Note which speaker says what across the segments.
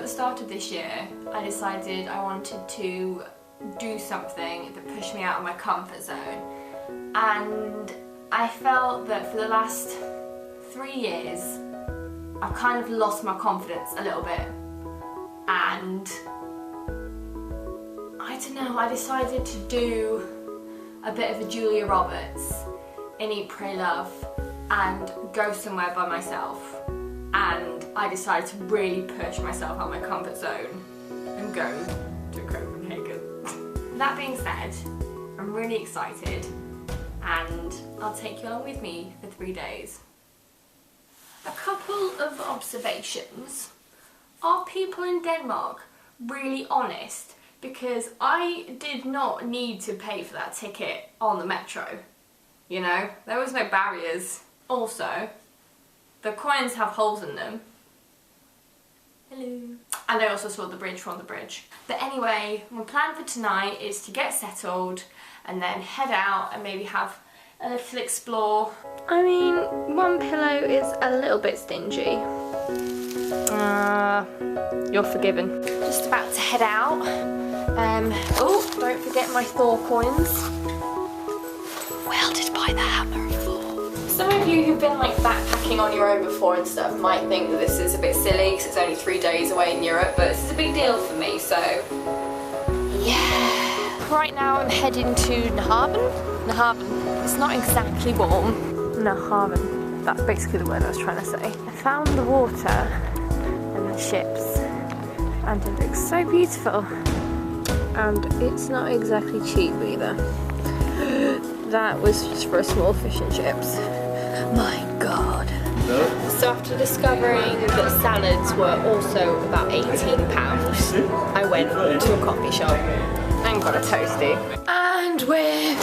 Speaker 1: the start of this year, I decided I wanted to do something that pushed me out of my comfort zone, and I felt that for the last 3 years I've kind of lost my confidence a little bit, and I don't know, I decided to do a bit of a Julia Roberts in Eat, Pray, Love and go somewhere by myself, and I decided to really push myself out of my comfort zone and go to Copenhagen. That being said, I'm really excited and I'll take you along with me for 3 days. A couple of observations. Are people in Denmark really honest? Because I did not need to pay for that ticket on the metro. You know, there was no barriers. Also, the coins have holes in them. Hello. And I also saw the bridge from the bridge. But anyway, my plan for tonight is to get settled and then head out and maybe have a little explore. I mean, one pillow is a little bit stingy. You're forgiven. Just about to head out. Oh, don't forget my Thor coins. Welded by the hammer of Thor. Some of you who've been like backpacking on your own before and stuff might think that this is a bit silly because it's only 3 days away in Europe, but this is a big deal for me, so yeah. Right now I'm heading to Nahaven. It's not exactly warm. Nahaven. That's basically the word I was trying to say. I found the water and the ships, and it looks so beautiful. And it's not exactly cheap either. That was just for a small fish and chips. My God. So after discovering that salads were also about £18, I went to a coffee shop and got a toasty. And we're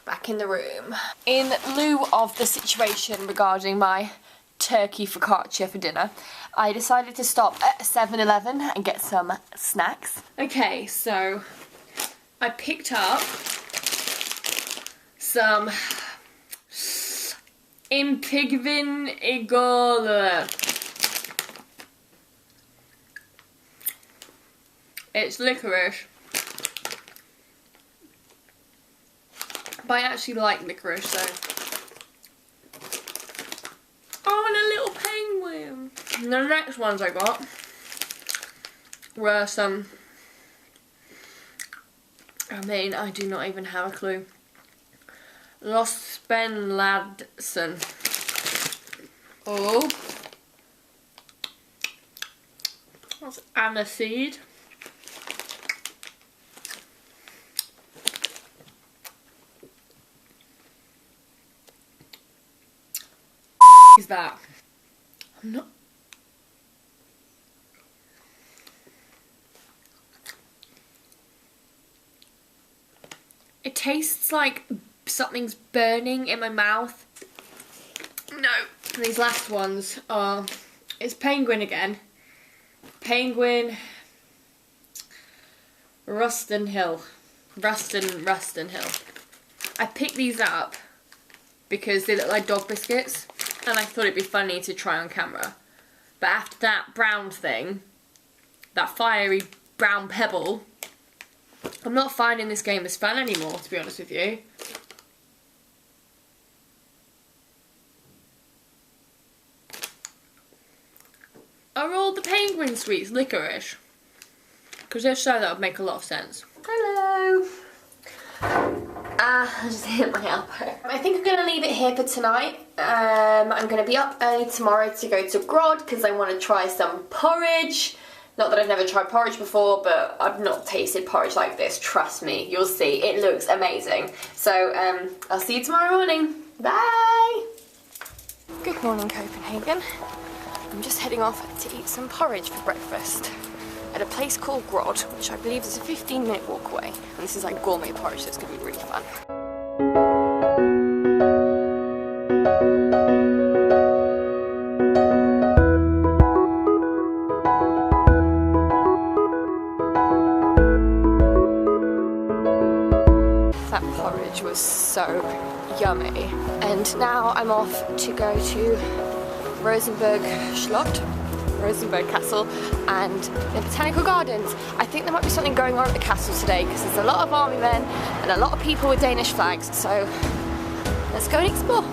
Speaker 1: back in the room. In lieu of the situation regarding my turkey focaccia for dinner, I decided to stop at 7-Eleven and get some snacks. Okay, so I picked up some In Copenhagen. It's licorice. But I actually like licorice, so. Oh, and a little penguin. And the next ones I got were some, I mean, I do not even have a clue. Lospenladsen. Oh. That's aniseed. Is that? I'm not. It tastes like something's burning in my mouth. No. These last ones are, it's penguin again. Penguin Ruston Hill. Ruston Hill. I picked these up because they look like dog biscuits and I thought it'd be funny to try on camera. But after that brown thing, that fiery brown pebble, I'm not finding this game as fun anymore, to be honest with you. Are all the penguin sweets licorice? Because if so, that would make a lot of sense. Hello! I just hit my elbow. I think I'm going to leave it here for tonight. I'm going to be up early tomorrow to go to Grod because I want to try some porridge. Not that I've never tried porridge before, but I've not tasted porridge like this. Trust me, you'll see. It looks amazing. So, I'll see you tomorrow morning. Bye! Good morning, Copenhagen. I'm just heading off to eat some porridge for breakfast at a place called Grod, which I believe is a 15-minute walk away. And this is like gourmet porridge, so it's going to be really fun. That porridge was so yummy. And now I'm off to go to Rosenberg Slot, Rosenborg Castle and the Botanical Gardens. I think there might be something going on at the castle today because there's a lot of army men and a lot of people with Danish flags, so let's go and explore.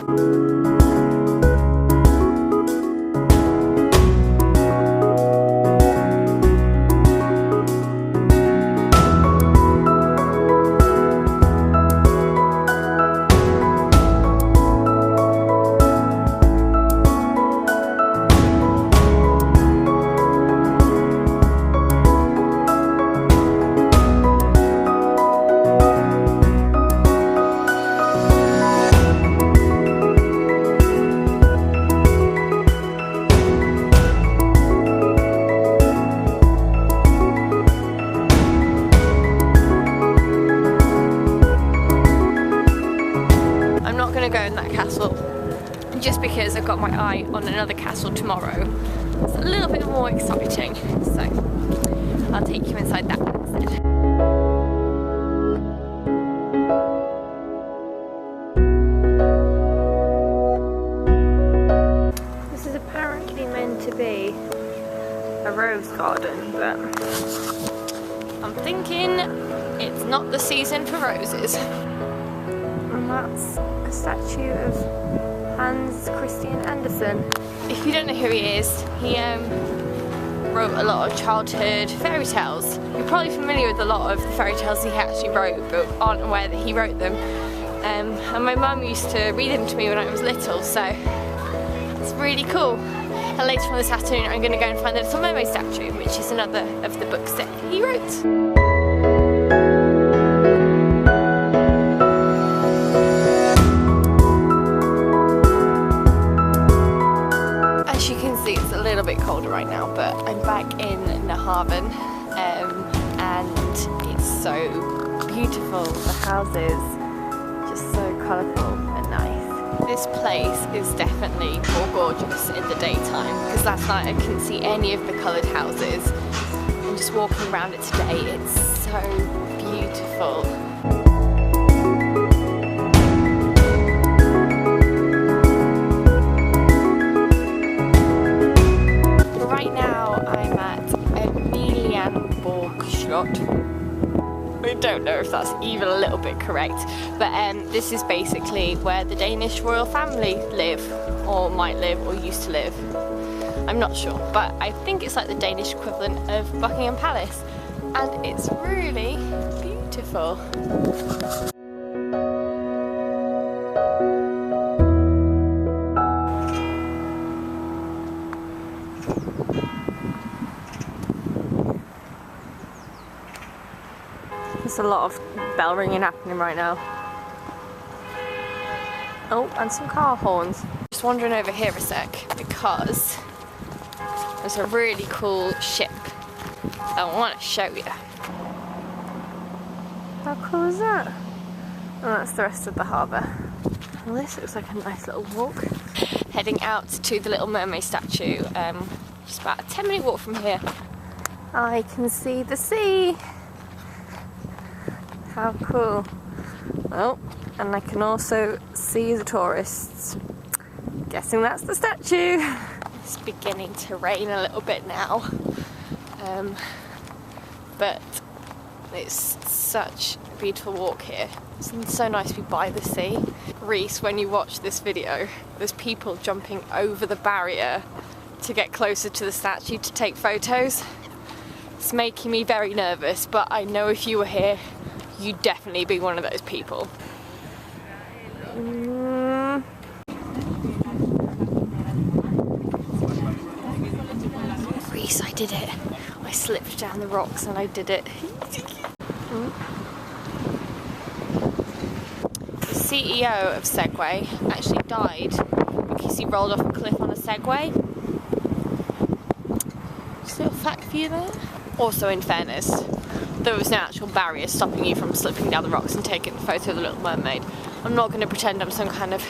Speaker 1: Just because I've got my eye on another castle tomorrow. It's a little bit more exciting, so I'll take you inside that one instead. This is apparently meant to be a rose garden, but I'm thinking it's not the season for roses. And that's a statue of Hans Christian Andersen. If you don't know who he is, he wrote a lot of childhood fairy tales. You're probably familiar with a lot of the fairy tales he actually wrote, but aren't aware that he wrote them. And my mum used to read them to me when I was little, so it's really cool. And later on this afternoon I'm going to go and find the Little Mermaid statue, which is another of the books that he wrote. It's a little bit colder right now, but I'm back in Copenhagen and it's so beautiful. The houses just so colourful and nice. This place is definitely more gorgeous in the daytime because last night I couldn't see any of the coloured houses, and just walking around it today, it's so beautiful. I don't know if that's even a little bit correct, but this is basically where the Danish royal family live, or might live, or used to live. I'm not sure, but I think it's like the Danish equivalent of Buckingham Palace, and it's really beautiful. There's a lot of bell ringing happening right now. Oh, and some car horns. Just wandering over here a sec because there's a really cool ship that I want to show you. How cool is that? And that's the rest of the harbour. Well, this looks like a nice little walk. Heading out to the Little Mermaid statue, just about a 10-minute walk from here. I can see the sea. How cool. Oh, and I can also see the tourists. Guessing that's the statue. It's beginning to rain a little bit now. But it's such a beautiful walk here. It's so nice to be by the sea. Reese, when you watch this video, there's people jumping over the barrier to get closer to the statue to take photos. It's making me very nervous, but I know if you were here, you'd definitely be one of those people. Reese, I did it. I slipped down the rocks and I did it. The CEO of Segway actually died because he rolled off a cliff on a Segway. Just a little fact for you there. Also, in fairness, there was no actual barrier stopping you from slipping down the rocks and taking a photo of the Little Mermaid. I'm not going to pretend I'm some kind of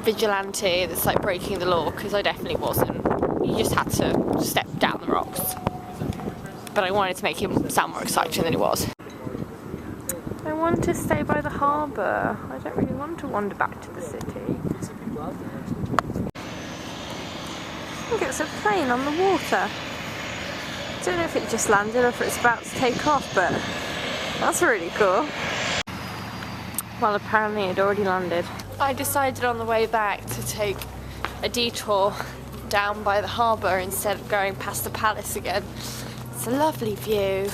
Speaker 1: vigilante that's like breaking the law, because I definitely wasn't. You just had to step down the rocks. But I wanted to make him sound more exciting than he was. I want to stay by the harbour. I don't really want to wander back to the city.
Speaker 2: think it's a plane on the water. I don't know if it just landed or if it's about to take off, but that's really cool. Well, apparently it already landed. I decided on the way back to take a detour down by the harbour instead of going past the palace again. It's a lovely view.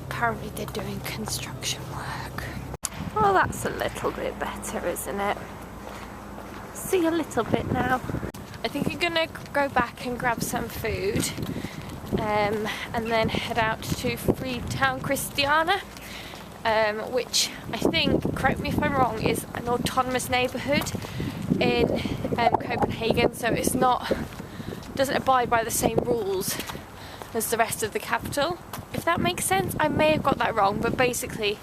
Speaker 2: Apparently they're doing construction work. Well, that's a little bit better, isn't it? See a little bit now. I think I'm gonna go back and grab some food and then head out to Freetown Christiania, which I think, correct me if I'm wrong, is an autonomous neighbourhood in Copenhagen, so it's not, doesn't abide by the same rules as the rest of the capital, if that makes sense. I may have got that wrong, but basically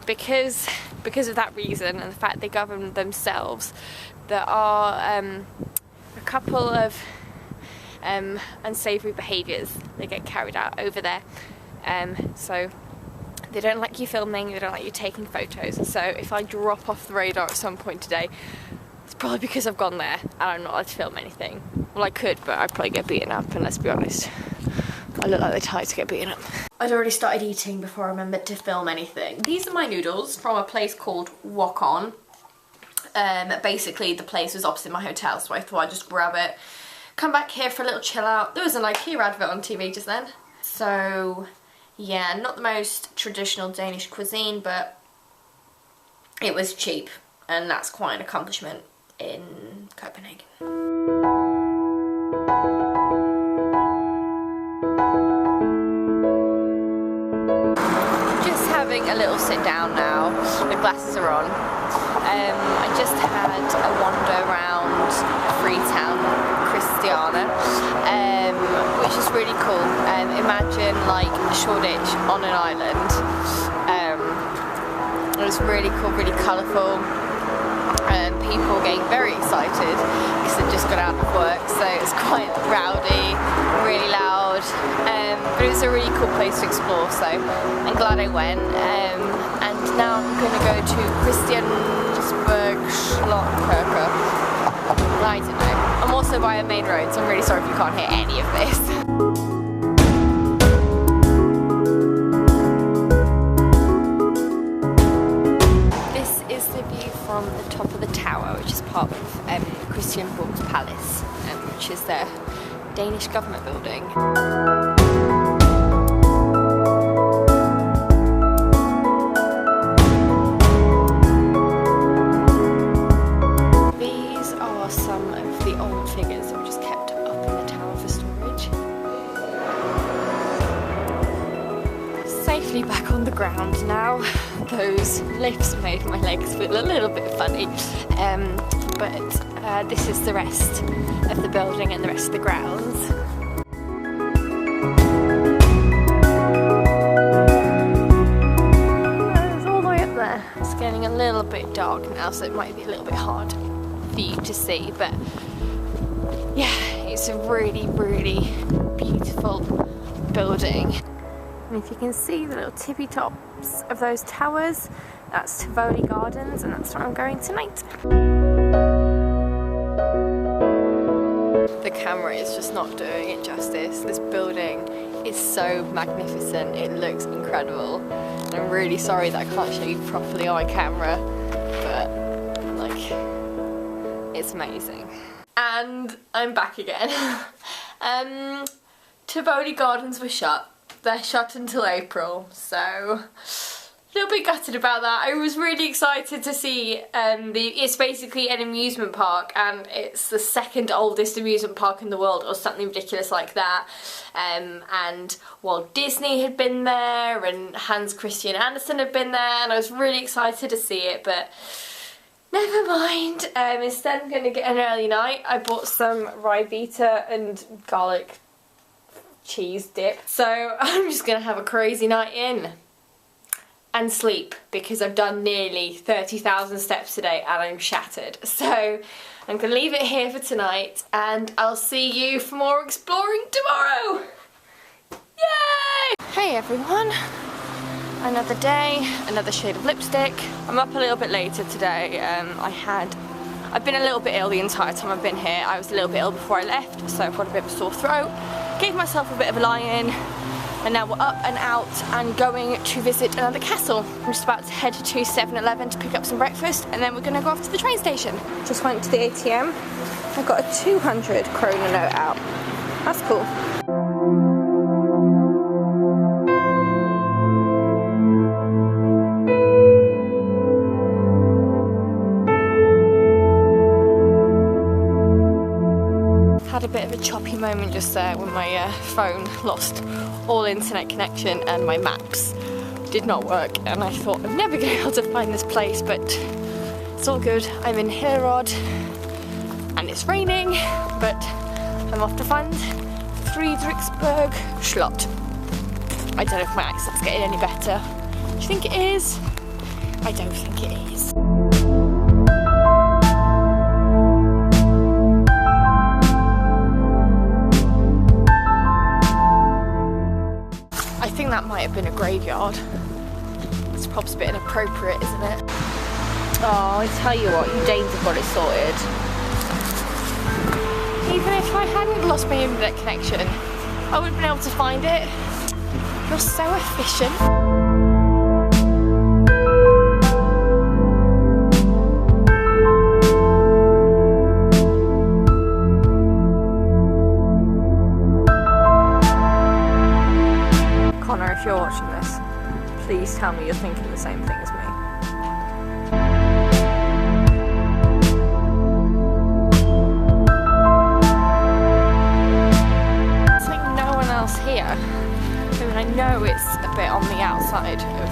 Speaker 2: because of that reason and the fact they govern themselves, there are a couple of unsavoury behaviours that get carried out over there. So they don't like you filming, they don't like you taking photos. So if I drop off the radar at some point today, it's probably because I've gone there and I'm not allowed to film anything. Well, I could, but I'd probably get beaten up, and let's be honest, I look like the type to get beaten up. I'd already started eating before I remembered to film anything. These are my noodles from a place called Wok On. Basically the place was opposite my hotel, so I thought I'd just grab it, come back here for a little chill out. There was an IKEA advert on TV just then. So yeah, not the most traditional Danish cuisine, but it was cheap, and that's quite an accomplishment in Copenhagen. Just having a little sit down now, the glasses are on. I just had a wander around Freetown Christiania, which is really cool. Imagine like Shoreditch on an island. It was really cool, really colourful, and people getting very excited because they've just got out of work, so it's quite rowdy, really loud, but it was a really cool place to explore, so I'm glad I went. And now I'm going to go to Christiansberg Slottkirke. I don't know. I'm also by a main road, so I'm really sorry if you can't hear any of this. This is the view from the top of the tower, which is part of Christiansborg's palace, which is their Danish government building. Back on the ground now. Those lifts made my legs feel a little bit funny, but this is the rest of the building and the rest of the grounds. It's all the way up there. It's getting a little bit dark now, so it might be a little bit hard for you to see, but yeah, it's a really, really beautiful building. And if you can see the little tippy tops of those towers, that's Tivoli Gardens, and that's where I'm going tonight. The camera is just not doing it justice. This building is so magnificent, it looks incredible. And I'm really sorry that I can't show you properly on camera, but like, it's amazing. And I'm back again. Tivoli Gardens were shut. They're shut until April, so a little bit gutted about that. I was really excited to see it's basically an amusement park, and it's the second oldest amusement park in the world or something ridiculous like that. And Walt Disney had been there and Hans Christian Andersen had been there, and I was really excited to see it, but never mind. Instead I'm going to get an early night. I bought some Ribena and garlic cheese dip, so I'm just gonna have a crazy night in and sleep because I've done nearly 30,000 steps today and I'm shattered. So I'm gonna leave it here for tonight, and I'll see you for more exploring tomorrow. Yay! Hey everyone, another day, another shade of lipstick. I'm up a little bit later today. I had I've been a little bit ill the entire time I've been here. I was a little bit ill before I left, so I've got a bit of a sore throat. Gave myself a bit of a lie-in, and now we're up and out and going to visit another castle. I'm just about to head to 7-Eleven to pick up some breakfast, and then we're gonna go off to the train station. Just went to the ATM. I got a 200 krona note out. That's cool. Had a bit of a choppy moment just there when my phone lost all internet connection and my maps did not work, and I thought I'm never going to be able to find this place, but it's all good. I'm in Hillerod and it's raining, but I'm off to find Fredriksberg Slot. I don't know if my accent's getting any better. Do you think it is? I don't think it is. I think that might have been a graveyard. It's probably a bit inappropriate, isn't it? Oh, I tell you what, you Danes have got it sorted. Even if I hadn't lost my internet connection, I would have been able to find it. You're so efficient. If you're watching this, please tell me you're thinking the same thing as me. There's like no one else here. I mean, I know it's a bit on the outside of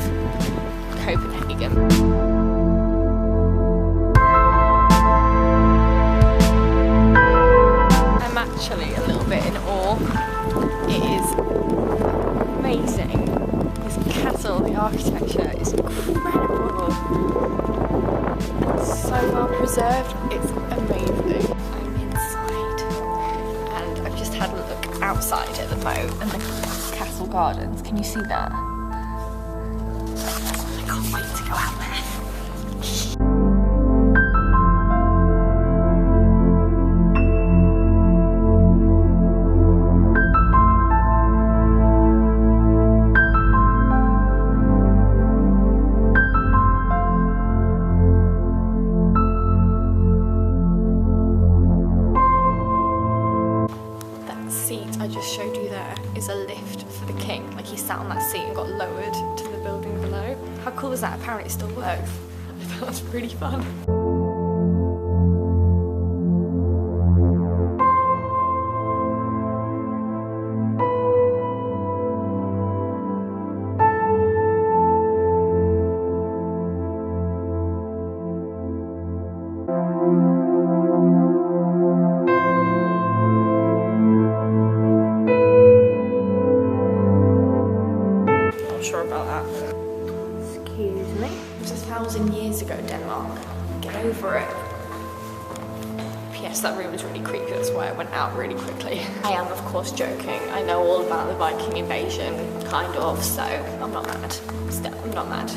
Speaker 2: Copenhagen. I'm actually a little bit in awe. It is amazing. This castle, the architecture is incredible. It's so well preserved, it's amazing. I'm inside and I've just had a look outside at the moat and the castle gardens. Can you see that? I can't wait to go out there. I just showed you there is a lift for the king. Like, he sat on that seat and got lowered to the building below. How cool is that? Apparently it still works. I thought that was really fun. Sure about that. Excuse me. It was 1,000 years ago, Denmark. Get over it. P.S. that room was really creepy, that's why I went out really quickly. I am, of course, joking. I know all about the Viking invasion, kind of, so I'm not mad. Still, I'm not mad.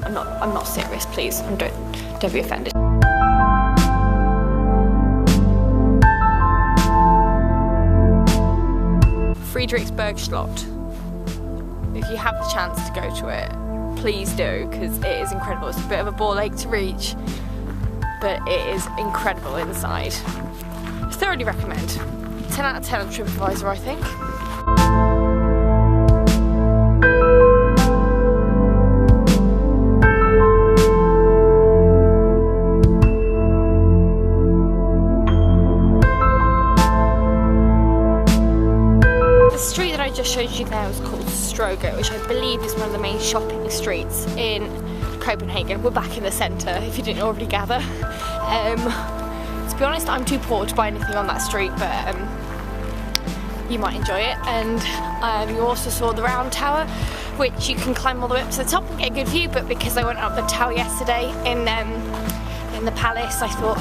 Speaker 2: I'm not serious, please. Don't be offended. Fredriksberg Slot. If you have the chance to go to it, please do, because it is incredible. It's a bit of a ball ache to reach, but it is incredible inside. I thoroughly recommend. 10 out of 10 on TripAdvisor, I think. I just showed you there was called Strogo, which I believe is one of the main shopping streets in Copenhagen. We're back in the centre, if you didn't already gather. To be honest, I'm too poor to buy anything on that street, but you might enjoy it. And you also saw the round tower, which you can climb all the way up to the top and get a good view, but because I went up the tower yesterday in the palace, I thought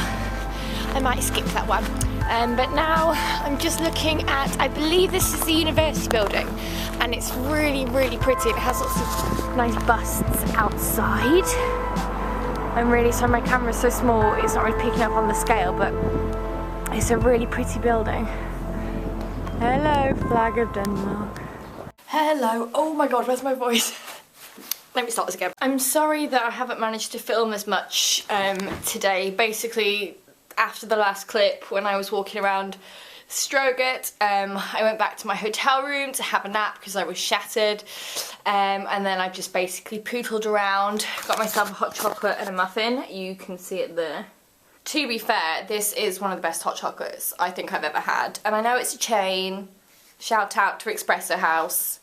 Speaker 2: I might skip that one. But now I'm just looking at, I believe this is the university building, and it's really, really pretty. It has lots of nice busts outside. I'm really sorry, my camera's so small, it's not really picking up on the scale, but it's a really pretty building. Hello, flag of Denmark. Hello, oh my god, where's my voice? Let me start this again. I'm sorry that I haven't managed to film as much today. Basically, after the last clip, when I was walking around Stroget, I went back to my hotel room to have a nap because I was shattered, and then I just basically pootled around, got myself a hot chocolate and a muffin. You can see it there. To be fair, this is one of the best hot chocolates I think I've ever had, and I know it's a chain. Shout out to Espresso House.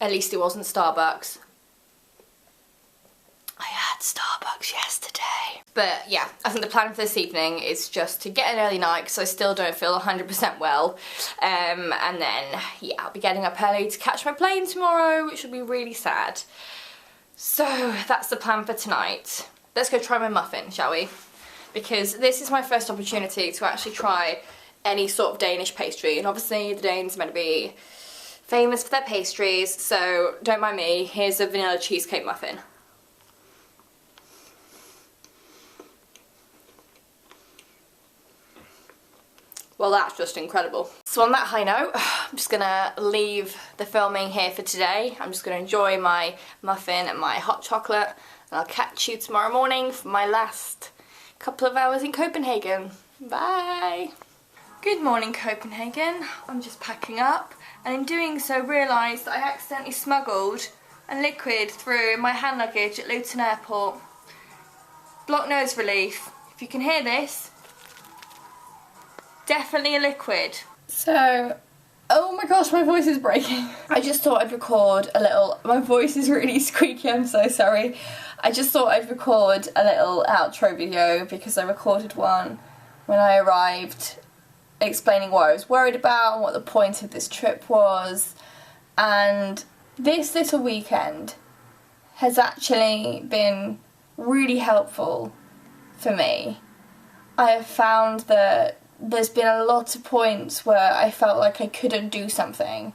Speaker 2: At least it wasn't Starbucks. I had Starbucks yesterday. But yeah, I think the plan for this evening is just to get an early night because I still don't feel 100% well. And then, yeah, I'll be getting up early to catch my plane tomorrow, which will be really sad. So that's the plan for tonight. Let's go try my muffin, shall we? Because this is my first opportunity to actually try any sort of Danish pastry. And obviously the Danes are meant to be famous for their pastries, so don't mind me. Here's a vanilla cheesecake muffin. Well, that's just incredible. So on that high note, I'm just gonna leave the filming here for today. I'm just gonna enjoy my muffin and my hot chocolate, and I'll catch you tomorrow morning for my last couple of hours in Copenhagen. Bye! Good morning, Copenhagen. I'm just packing up, and in doing so realised that I accidentally smuggled a liquid through my hand luggage at Luton Airport. Blocked nose relief. If you can hear this, definitely a liquid. So, oh my gosh, my voice is breaking. I just thought I'd record a little, my voice is really squeaky, I'm so sorry. I just thought I'd record a little outro video because I recorded one when I arrived explaining what I was worried about and what the point of this trip was. And this little weekend has actually been really helpful for me. I have found that there's been a lot of points where I felt like I couldn't do something,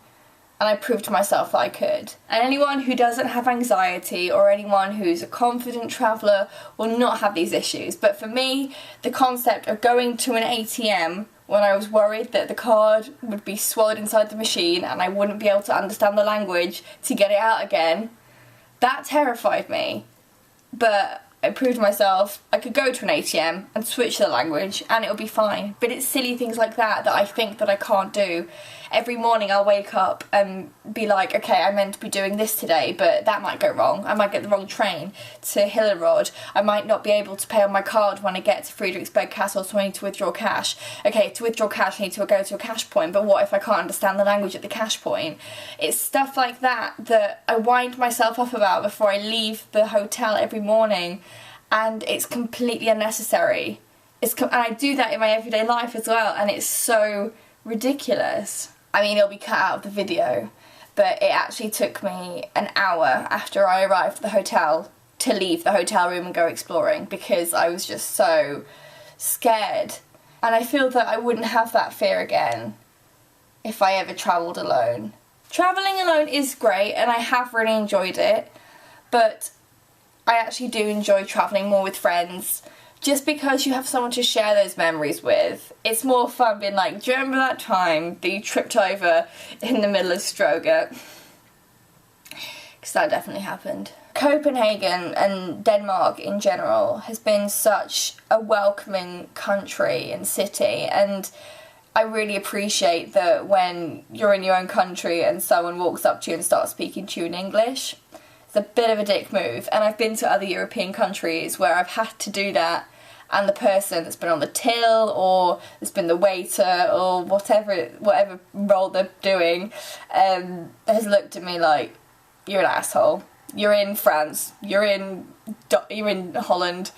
Speaker 2: and I proved to myself that I could. And anyone who doesn't have anxiety or anyone who's a confident traveller will not have these issues. But for me, the concept of going to an ATM when I was worried that the card would be swallowed inside the machine and I wouldn't be able to understand the language to get it out again, that terrified me. But I proved to myself I could go to an ATM and switch the language and it'll be fine. But it's silly things like that that I think that I can't do. Every morning I'll wake up and be like, okay, I meant to be doing this today, but that might go wrong. I might get the wrong train to Hillerød. I might not be able to pay on my card when I get to Frederiksberg Castle, so I need to withdraw cash. Okay, to withdraw cash I need to go to a cash point, but what if I can't understand the language at the cash point? It's stuff like that that I wind myself up about before I leave the hotel every morning, and it's completely unnecessary. And I do that in my everyday life as well, and it's so ridiculous. I mean, it'll be cut out of the video, but it actually took me an hour after I arrived at the hotel to leave the hotel room and go exploring because I was just so scared. And I feel that I wouldn't have that fear again if I ever travelled alone. Travelling alone is great and I have really enjoyed it, but I actually do enjoy travelling more with friends. Just because you have someone to share those memories with. It's more fun being like, do you remember that time that you tripped over in the middle of Stroget? Because that definitely happened. Copenhagen and Denmark in general has been such a welcoming country and city, and I really appreciate that when you're in your own country and someone walks up to you and starts speaking to you in English. It's a bit of a dick move, and I've been to other European countries where I've had to do that, and the person that's been on the till or that's been the waiter or whatever role they're doing has looked at me like, you're an asshole. You're in France. You're in Holland.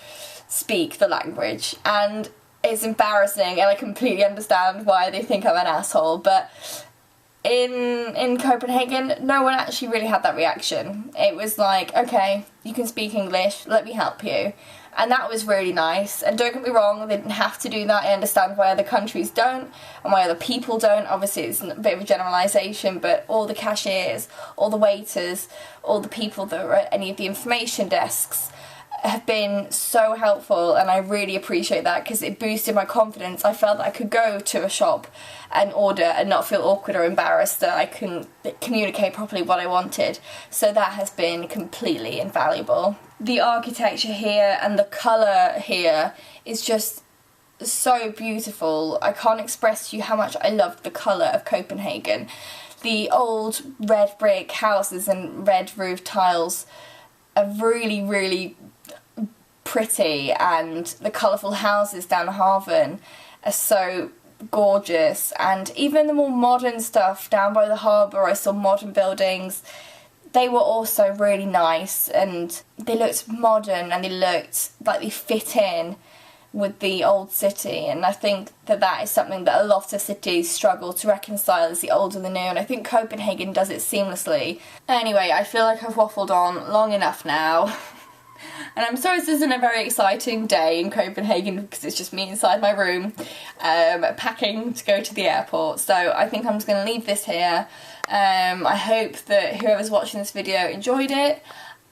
Speaker 2: Speak the language. And it's embarrassing, and I completely understand why they think I'm an asshole, but in Copenhagen, no one actually really had that reaction. It was like, okay, you can speak English, let me help you. And that was really nice. And don't get me wrong, they didn't have to do that. I understand why other countries don't and why other people don't. Obviously, it's a bit of a generalisation, but all the cashiers, all the waiters, all the people that are at any of the information desks,
Speaker 3: have been so helpful, and I really appreciate that because it boosted my confidence. I felt that I could go to a shop and order and not feel awkward or embarrassed that I couldn't communicate properly what I wanted. So that has been completely invaluable. The architecture here and the colour here is just so beautiful. I can't express to you how much I loved the colour of Copenhagen. The old red brick houses and red roof tiles are really, really pretty, and the colourful houses down Haven are so gorgeous, and even the more modern stuff down by the harbour, I saw modern buildings. They were also really nice, and they looked modern, and they looked like they fit in with the old city, and I think that that is something that a lot of cities struggle to reconcile, is the old and the new, and I think Copenhagen does it seamlessly. Anyway, I feel like I've waffled on long enough now. And I'm sorry this isn't a very exciting day in Copenhagen because it's just me inside my room packing to go to the airport. So I think I'm just going to leave this here. I hope that whoever's watching this video enjoyed it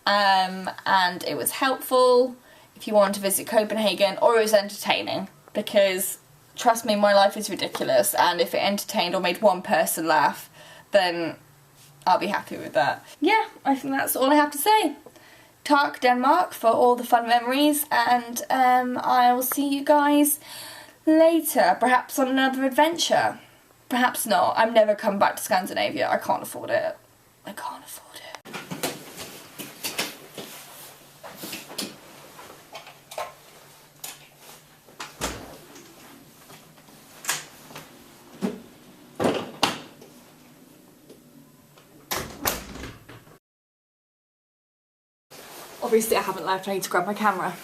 Speaker 3: and it was helpful if you want to visit Copenhagen, or it was entertaining, because trust me, my life is ridiculous, and if it entertained or made one person laugh, then I'll be happy with that. Yeah, I think that's all I have to say. Tak Denmark for all the fun memories, and I'll see you guys later, perhaps on another adventure. Perhaps not. I'm never coming back to Scandinavia. I can't afford it. I can't afford it.
Speaker 1: Obviously I haven't left, I need to grab my camera.